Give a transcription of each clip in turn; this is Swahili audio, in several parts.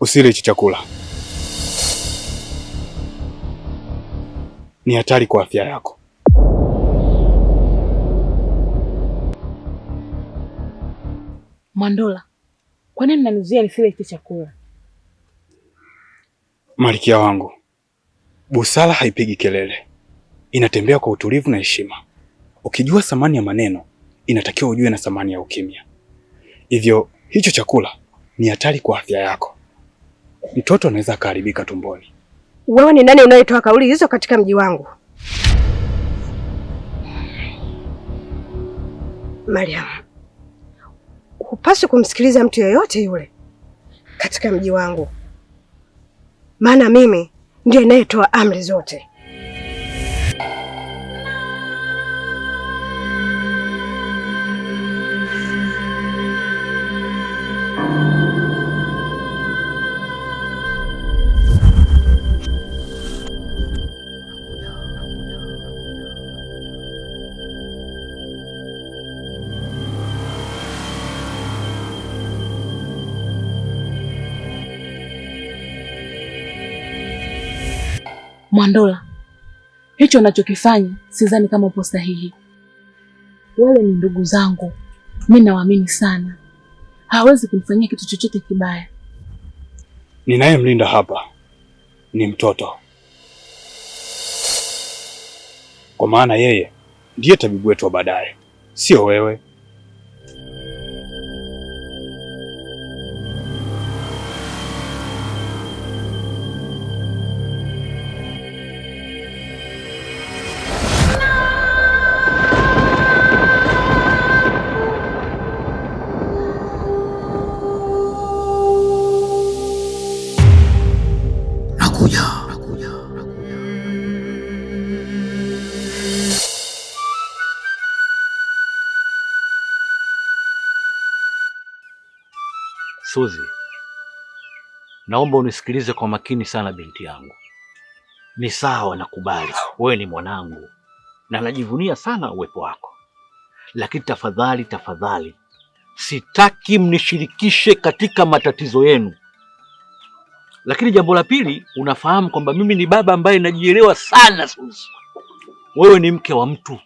Usile hichi chakula, ni hatari kwa afya yako. Mwandola, kwa nini mnanizuia nisile hichi chakula? Malkia wangu, busara haipigi kelele, inatembea kwa utulivu na heshima. Ukijua thamani ya maneno, inatakiwa ujue na thamani ya ukimya. Hivyo hicho chakula ni hatari kwa afya yako. Mtoto anaweza kuharibika tumboni. Wewe ni nani unayetoa kauli hizo katika mji wangu? Mariam, hupaswi kumsikiliza mtu yeyote yule katika mji wangu, maana mimi ndiye ninayetoa amri zote. Mwandola, hicho unachokifanya sidhani kama upo sahihi. Wale ni ndugu zangu, mimi nawaamini sana, hawezi kunifanyia kitu chochote kibaya. Ninayemlinda hapa ni mtoto, kwa maana yeye ndiye tabibu wetu wa baadaye, sio wewe. Suzi, naomba unisikilize kwa makini sana binti yangu. Ni sawa, nakubali wewe ni mwanangu na najivunia sana uwepo wako, lakini tafadhali, sitaki mnishirikishe katika matatizo yenu. Lakini jambo la pili, unafahamu kwamba mimi ni baba ambaye najielewa sana Suzi. Wewe ni mke wa mtu,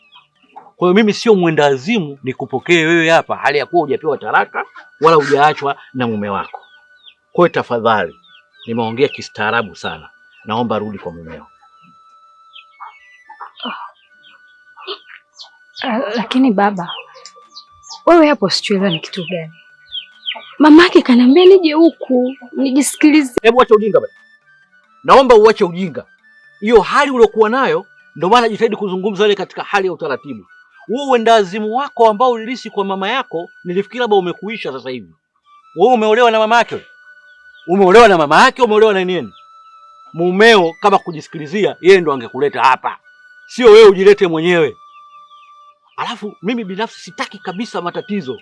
kwa hiyo mimi sio mwenda azimu nikupokee wewe hapa hali ya kuwa hujapewa taraka wala hujaachwa na mume wako. Kwa hiyo tafadhali, nimeongea kistaarabu sana, naomba rudi kwa mumeo. Lakini baba, wewe hapo sichuelewa ni kitu gani? Mamake kaniambia nije huku nijisikilize. Hebu acha ujinga bwana. Naomba uache ujinga. Hiyo hali uliokuwa nayo ndio maana jitahidi kuzungumza ile katika hali ya utaratibu. Wewe uendazimu wako ambao ulilisi kwa mama yako nilifikiri labda umekuisha sasa hivi. Wewe umeolewa na mama yake? Umeolewa na mama yake, umeolewa na nini? Mumeo kama kujisikilizia, yeye ndo angekuleta hapa. Sio wewe ujilete mwenyewe. Alafu mimi binafsi sitaki kabisa matatizo.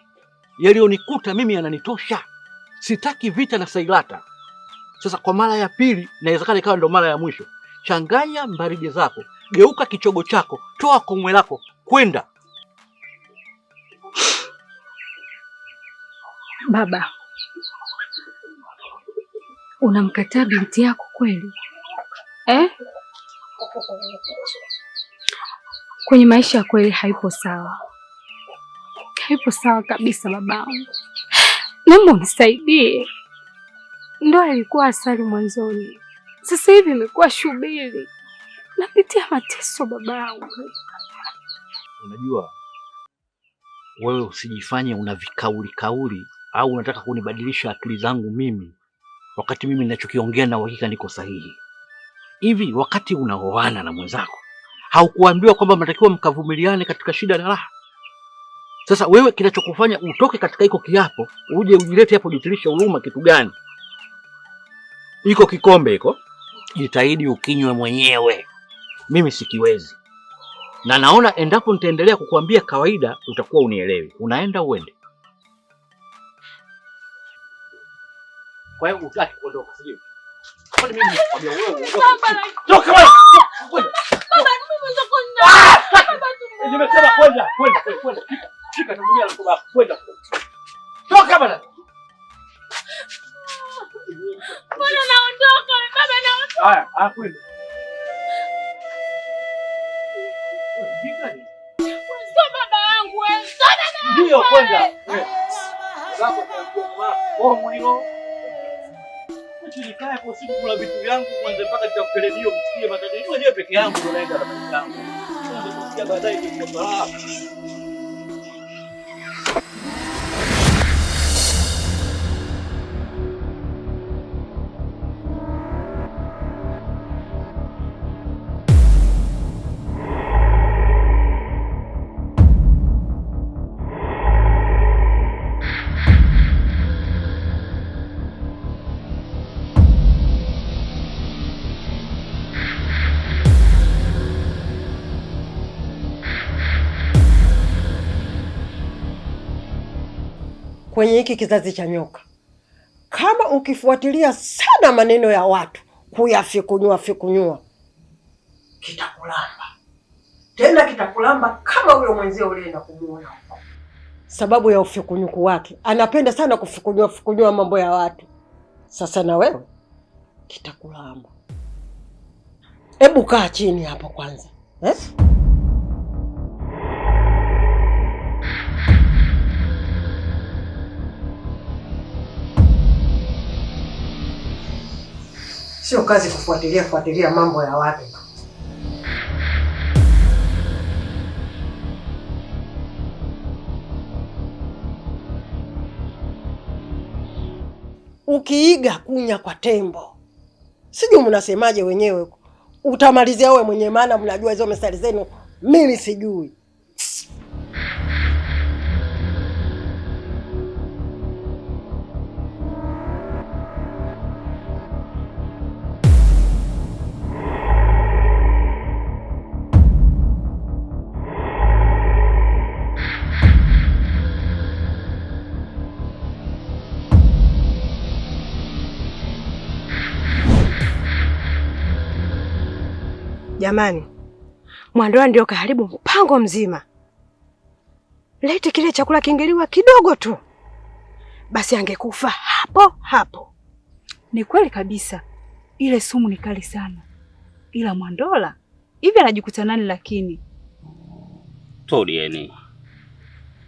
Yalionikuta mimi yananitosha. Sitaki vita na Sailata. Sasa kwa mara ya pili, inawezekana ikawa ndo mara ya mwisho. Changanya mbarije zako, geuka kichogo chako, toa komwe lako, kwenda. Baba, unamkataa binti yako kweli? Kwenye maisha ya kweli haipo sawa. Haipo sawa kabisa babangu. Naomba unisaidie. Ndoa ilikuwa asali mwanzoni, sasa hivi imekuwa shubiri. Napitia mateso babangu. Unajua, wewe usijifanye una vikauli au unataka kunibadilisha akili zangu mimi, wakati mimi ninachokiongea na uhakika niko sahihi. Hivi wakati unaoana na mwenzako, haukuambiwa kwamba mnatakiwa mkavumiliane katika shida na raha? Sasa wewe kinachokufanya utoke katika iko kiapo, uje ujilete hapo jitilisha huruma kitu gani? Iko kikombe iko, jitahidi ukinywe mwenyewe. Mimi sikiwezi. Na naona endapo nitaendelea kukuambia kawaida utakuwa unielewi. Unaenda uende. Kwa hiyo utaki kuondoka, sio? Kwa nini mimi nakwambia wewe uondoke? Toka bwana. Baba, mimi nakwenda. Baba, nimesema kwenda. Shika tangulia na kubaka. Kwenda. Toka bwana. Haya, kwenda. Baba yangu wewe. Ndio kwenda. Zako kwa mwilo. Nikae kwa siku kula vitu vyangu kwanza mpaka nitakueledio msikie matatizo wenyewe peke yangu ndio naenda na maisha yangu. Sasa kusikia baadaye ndio kwa kwenye hiki kizazi cha nyoka, kama ukifuatilia sana maneno ya watu kuyafikunyua, kitakulamba. Tena kitakulamba kama huyo mwenzio ulienda kumuona huko. Sababu ya ufikunyuku wake, anapenda sana kufukunyua mambo ya watu. Sasa na wewe kitakulamba. Hebu kaa chini hapo kwanza, Sio kazi kufuatilia mambo ya watu. Ukiiga kunya kwa tembo, sijui mnasemaje wenyewe, utamalizia wewe mwenye, maana mnajua hizo mstari zenu, mimi sijui. Jamani, Mwandola ndio kaharibu mpango mzima. Leti kile chakula kingeliwa kidogo tu, basi angekufa hapo hapo. Ni kweli kabisa, ile sumu ni kali sana. Ila Mwandola hivi anajikuta nani? Lakini Tulieni,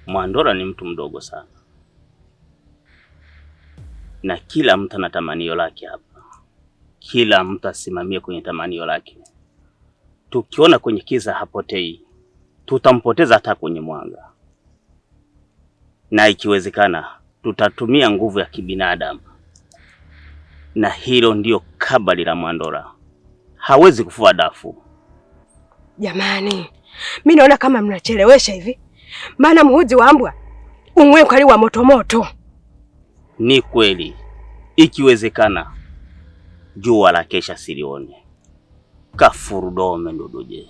Mwandola ni mtu mdogo sana, na kila mtu ana tamanio lake hapa. Kila mtu asimamie kwenye tamanio lake. Tukiona kwenye kiza hapotei, tutampoteza hata kwenye mwanga. Na ikiwezekana tutatumia nguvu ya kibinadamu. Na hilo ndio kabali la Mwandola. Hawezi kufua dafu. Jamani, mimi naona kama mnachelewesha hivi. Maana muhuzi wa mbwa umwe kali wa moto. Ni kweli. Ikiwezekana jua la kesha silione. Kafurudome nduduje.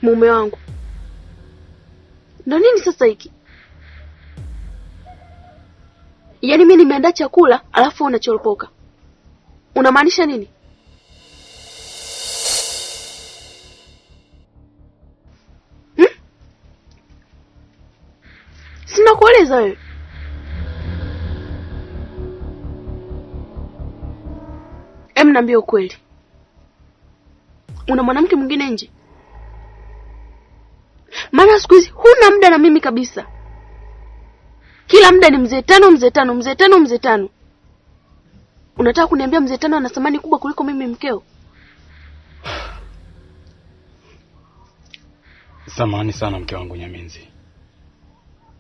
Mume wangu, ndo nini sasa hiki? Yaani mimi nimeandaa chakula alafu unachoropoka. Unamaanisha nini? Sina kueleza wewe. Niambie ukweli. Una mwanamke mwingine nje? Maana siku hizi huna muda na mimi kabisa. Kila muda ni mzee tano. Unataka kuniambia mzee tano ana thamani kubwa kuliko mimi mkeo? Samahani sana mke wangu Nyaminzi.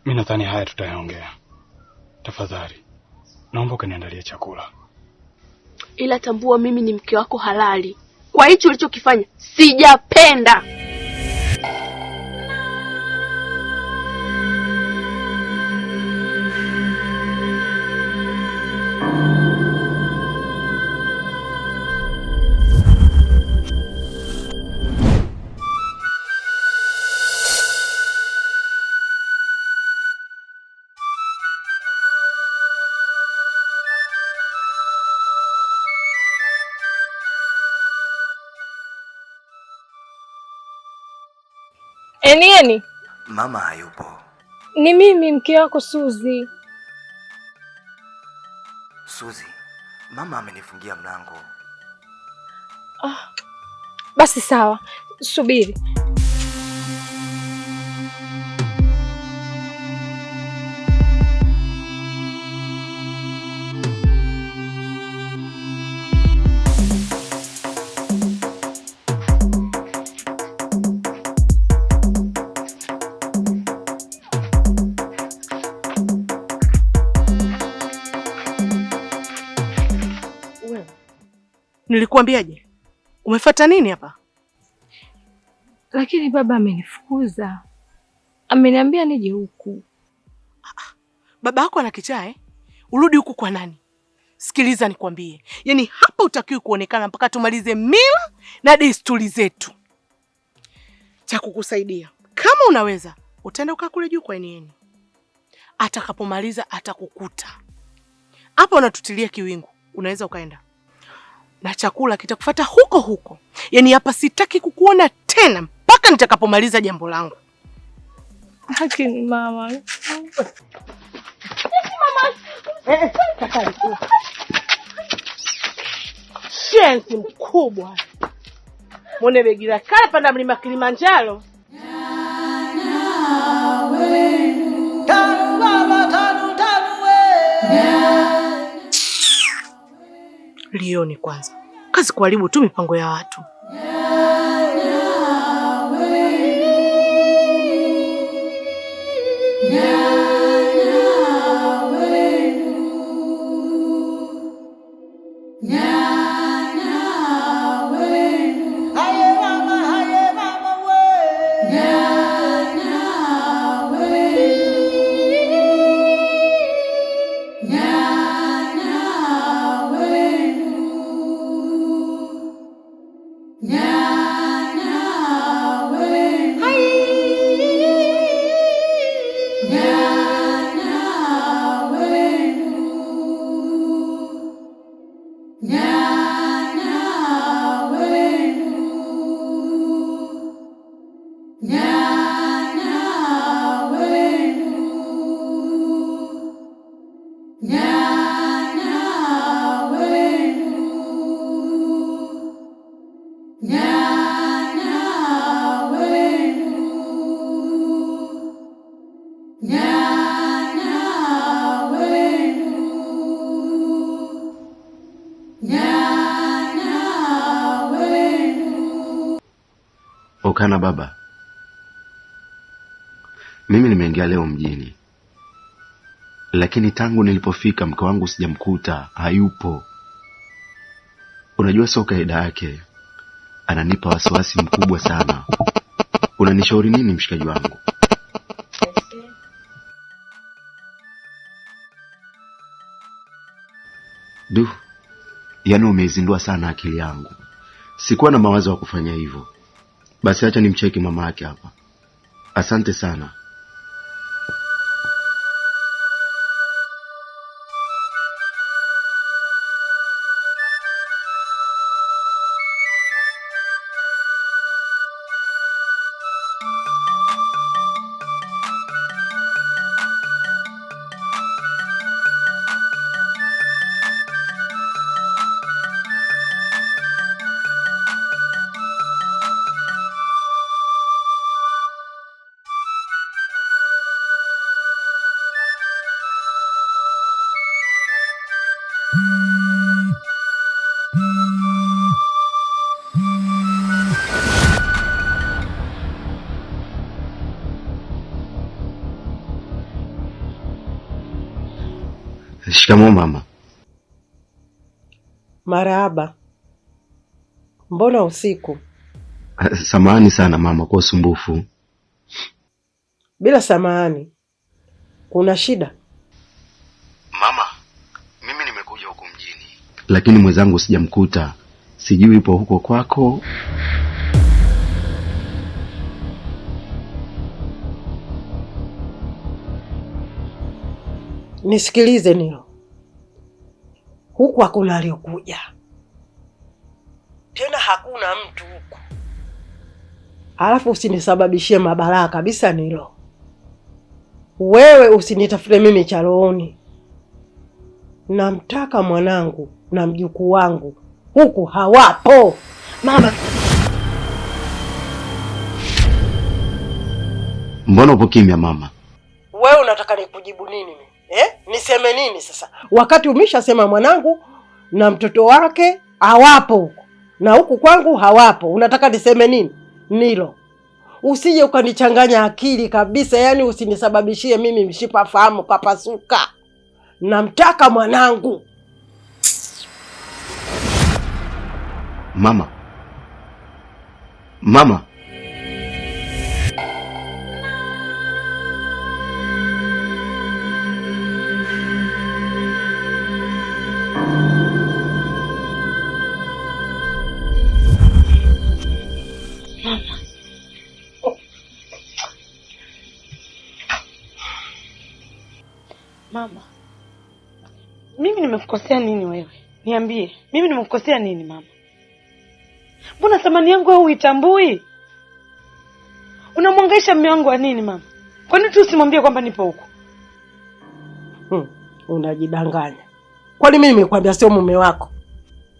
Mimi nadhani haya tutayaongea. Tafadhali, naomba kaniandalie chakula. Ila tambua mimi ni mke wako halali. Kwa hicho ulichokifanya sijapenda. Eni. Mama hayupo. Ni mimi mke wako Suzi. Suzi, mama amenifungia mlango. Basi sawa, subiri. Nilikuambiaje? Umefuata nini hapa? Lakini baba amenifukuza. Ameniambia nije huku. Baba yako ana kichaa eh? Urudi huku kwa nani? Sikiliza nikwambie. Yaani hapa utakiwi kuonekana mpaka tumalize mila na desturi zetu. Cha kukusaidia. Kama unaweza, utaenda ukaa kule juu kwa Enieni. Atakapomaliza atakukuta. Hapa unatutilia kiwingu. Unaweza ukaenda. Na chakula kitakufuata huko huko. Yaani hapa sitaki kukuona tena mpaka nitakapomaliza jambo langu. Lakini mama. Shenzi mkubwa. Mwone begi la kale panda mlima Kilimanjaro. Tanu baba, tanu Lioni kwanza. Kazi kuharibu tu mipango ya watu. Okana baba, mimi nimeingia leo mjini, lakini tangu nilipofika mke wangu sijamkuta, hayupo. Unajua sio kaida yake, ananipa wasiwasi mkubwa sana. Unanishauri nini mshikaji wangu? Yaani umeizindua sana akili yangu. Sikuwa na mawazo ya kufanya hivyo. Basi acha nimcheki mama yake hapa. Asante sana. Shikamoo mama. Marahaba. Mbona usiku? Samahani sana mama kwa usumbufu. Bila samahani. Kuna shida? Mama, mimi nimekuja huko mjini, lakini mwenzangu sijamkuta. Sijui ipo huko kwako. Nisikilize Nilo. Huku hakuna aliyokuja. Tena hakuna mtu huku. Alafu usinisababishie mabalaa kabisa Nilo. Wewe usinitafute mimi cha rohoni. Namtaka mwanangu na mjukuu wangu. Huku hawapo. Mama. Mbona upo kimya mama? Wewe unataka nikujibu nini mimi? Niseme nini sasa? Wakati umeshasema mwanangu na mtoto wake hawapo huko. Na huku kwangu hawapo. Unataka niseme nini? Nilo. Usije ukanichanganya akili kabisa, yani usinisababishie mimi mshipa fahamu kapasuka. Namtaka mwanangu. Mama. Mama. Mama, mimi nimekukosea nini wewe? Niambie, mimi nimekukosea nini mama? Mbona thamani yangu wewe uitambui? Unamwangaisha mume wangu wa nini mama? Kwa nini tu usimwambie kwamba nipo huko? Unajidanganya. Kwani mimi nimekwambia sio mume wako?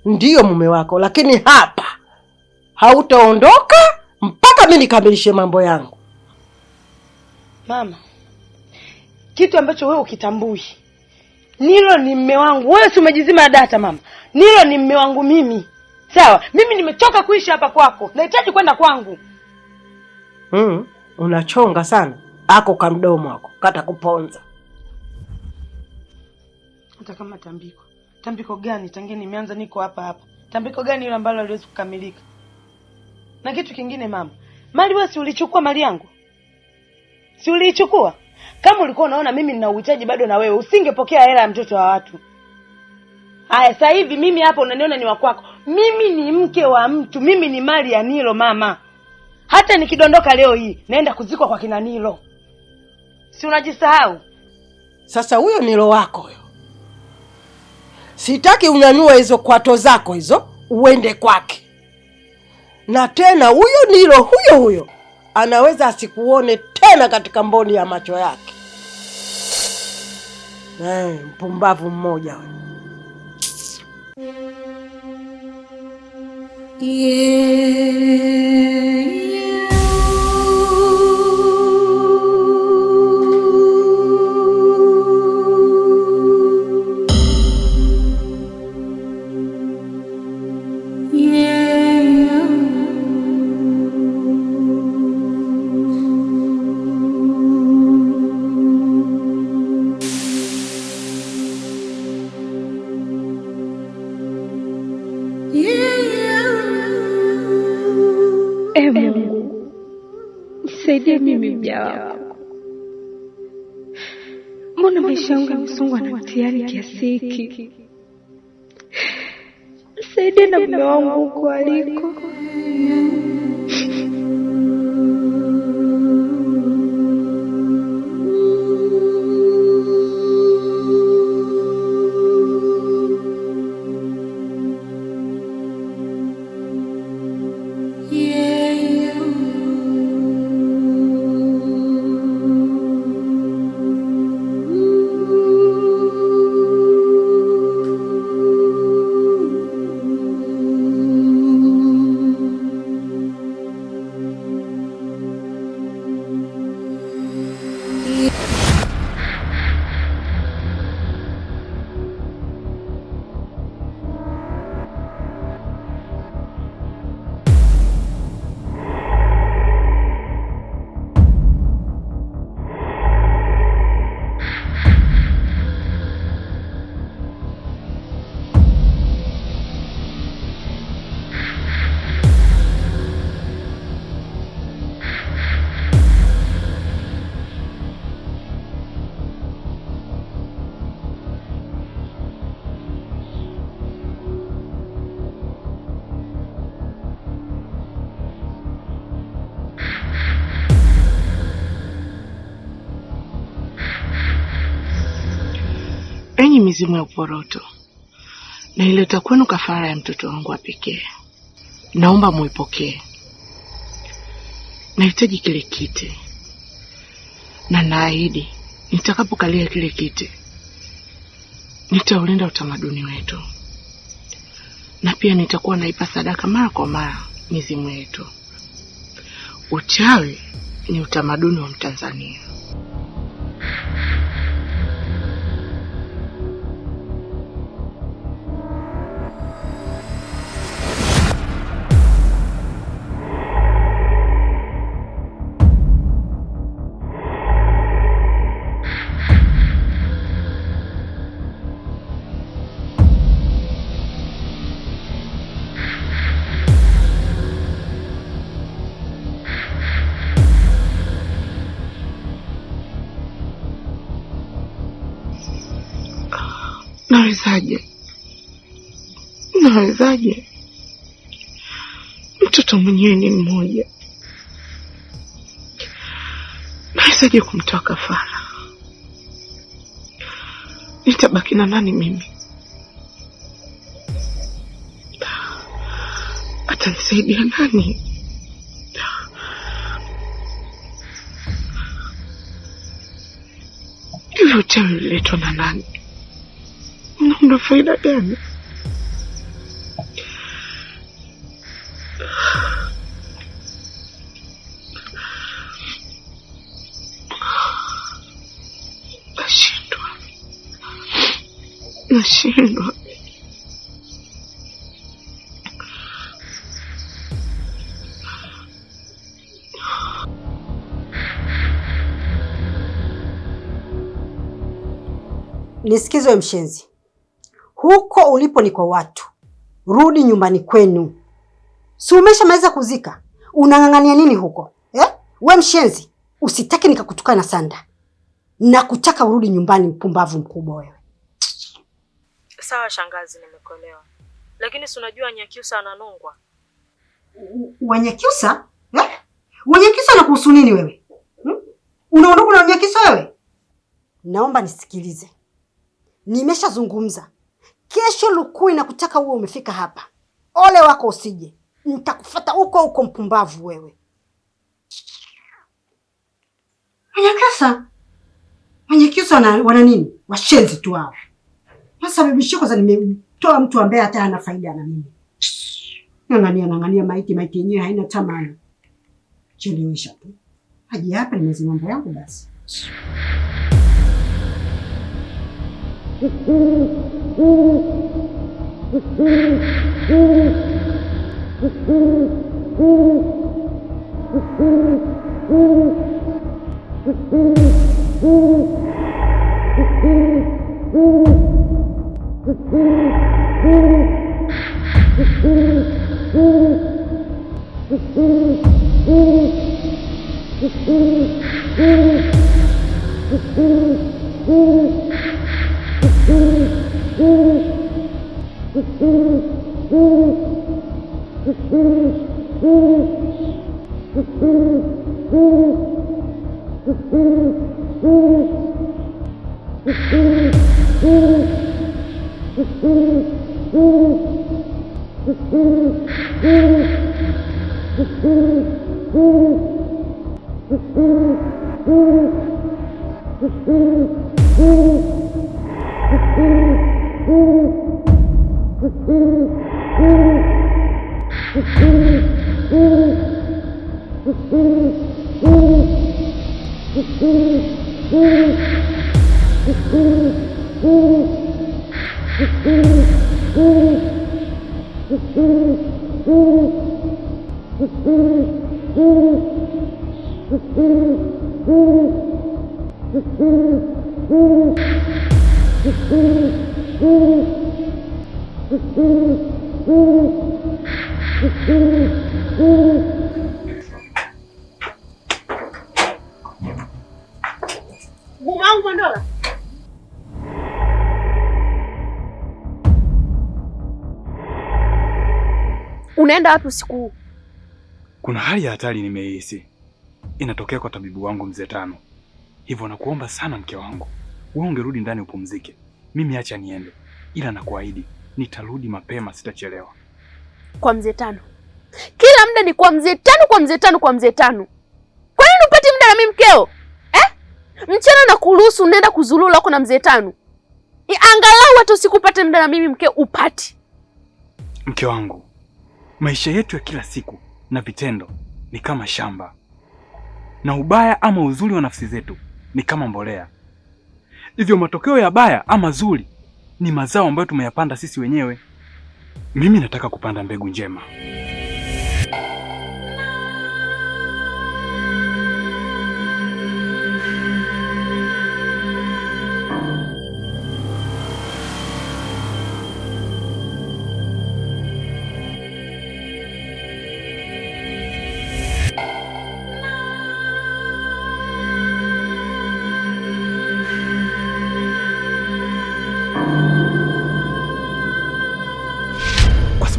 Ndiyo mume wako, lakini hapa hautaondoka mpaka mimi nikamilishe mambo yangu. Mama, kitu ambacho wewe ukitambui. Nilo ni mume wangu. Wewe si umejizima data mama. Nilo ni mume wangu mimi. Sawa? Mimi nimechoka kuishi hapa kwako. Nahitaji kwenda kwangu. Unachonga sana. Ako kamdomo wako. Kata kuponza. Hata kama tambiko. Tambiko gani? Tangia nimeanza niko hapa. Tambiko gani ile ambalo haliwezi kukamilika? Na kitu kingine mama. Mali wewe si ulichukua mali yangu? Si uliichukua? Kama ulikuwa unaona mimi nina uhitaji bado na wewe, usingepokea hela ya mtoto wa watu. Haya sasa hivi mimi hapa unaniona ni wa kwako. Mimi ni mke wa mtu, mimi ni mali ya Nilo mama. Hata nikidondoka leo hii, naenda kuzikwa kwa kina Nilo. Si unajisahau? Sasa huyo Nilo wako huyo. Sitaki unyanyue hizo kwato zako hizo, uende kwake. Na tena huyo Nilo huyo anaweza asikuone tena katika mboni ya macho yake. Mpumbavu mmoja wewe. Mungu, nisaidie mimi mja wako. Mbona maisha yangu yamesongwa na mtihani kiasi hiki? Nisaidie na mume wangu huko aliko. Enyi mizimu ya uporoto, naileta kwenu kafara ya mtoto wangu wa pekee. Naomba muipokee. nahitaji kile kiti, na naahidi nitakapokalia kile kiti nitaulinda utamaduni wetu, na pia nitakuwa naipa sadaka mara kwa mara mizimu yetu. Uchawi ni utamaduni wa Mtanzania. Nawezaje? Mtoto mwenyewe ni mmoja. Nawezaje kumtoa kafara? Nitabaki na nani mimi? Atanisaidia nani? Hivyo uchawi uliletwa na nani? Una faida gani? Nashindwa. Nisikize mshenzi. Huko ulipo ni kwa watu. Rudi nyumbani kwenu. Si umeshamaliza kuzika? Unang'ang'ania nini huko? We mshenzi, usitaki nikakutukana Sanda. Nakutaka urudi nyumbani, mpumbavu mkubwa wewe. Sawa shangazi, nimekuelewa. Lakini si unajua Nyakyusa ananongwa. Wanyakyusa? Wanyakyusa anakuhusu nini wewe? Unaondoka na Wanyakyusa wewe? Naomba nisikilize. Nimeshazungumza. Kesho Lukui na kutaka uwe umefika hapa. Ole wako usije. Nitakufuata huko mpumbavu wewe. Wanyakyusa wana nini? Washenzi tu hao. Sasa bibishiko kwanza nimetoa mtu ambaye hata hana faida na mimi. Ng'ang'ania maiti yenyewe haina tamani. Chelewesha tu. Haji hapa nimezima mambo yangu basi. Unaenda wapi usiku huu? Kuna hali ya hatari nimeihisi. Inatokea kwa tabibu wangu Mzee Tano. Hivyo nakuomba sana mke wangu, wewe ungerudi ndani upumzike. Mimi acha niende. Ila nakuahidi nitarudi mapema, sitachelewa. Kwa Mzee Tano? Kila muda ni kwa Mzee Tano, kwa Mzee Tano, kwa Mzee Tano. na mimi mkeo mchana na kuruhusu unaenda kuzulula huko na mzee Tanu, angalau hata usikupate muda na mimi mkeo upati. Mke wangu, maisha yetu ya kila siku na vitendo ni kama shamba, na ubaya ama uzuri wa nafsi zetu ni kama mbolea. Hivyo matokeo ya baya ama zuri ni mazao ambayo tumeyapanda sisi wenyewe. Mimi nataka kupanda mbegu njema.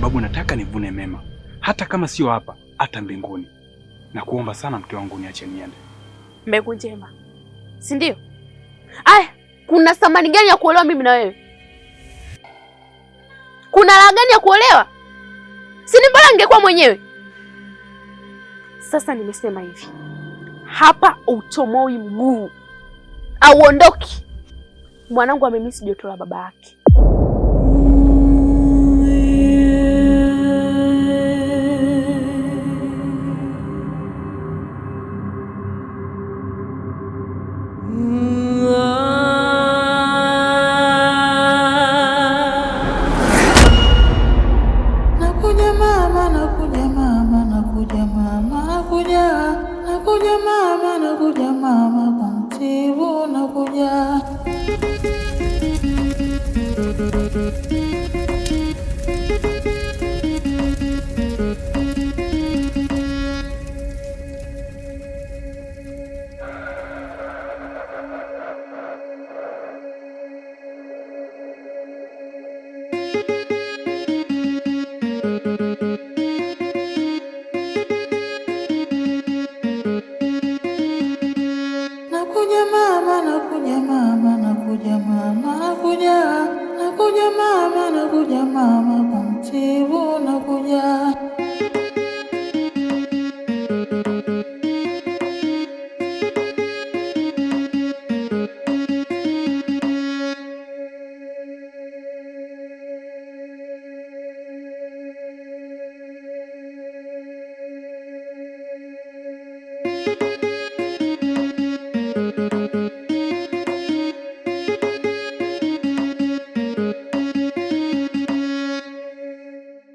Sababu nataka nivune mema, hata kama sio hapa, hata mbinguni. Na kuomba sana mke wangu, niache niende. Mbegu njema, si ndio? Aya, kuna thamani gani ya kuolewa mimi na wewe? Kuna raha gani ya kuolewa? Si ni bora ningekuwa mwenyewe. Sasa nimesema hivi, hapa utomoi mguu au ondoki. Mwanangu amemisi joto la baba yake. Nakuja mama, nakuja mama.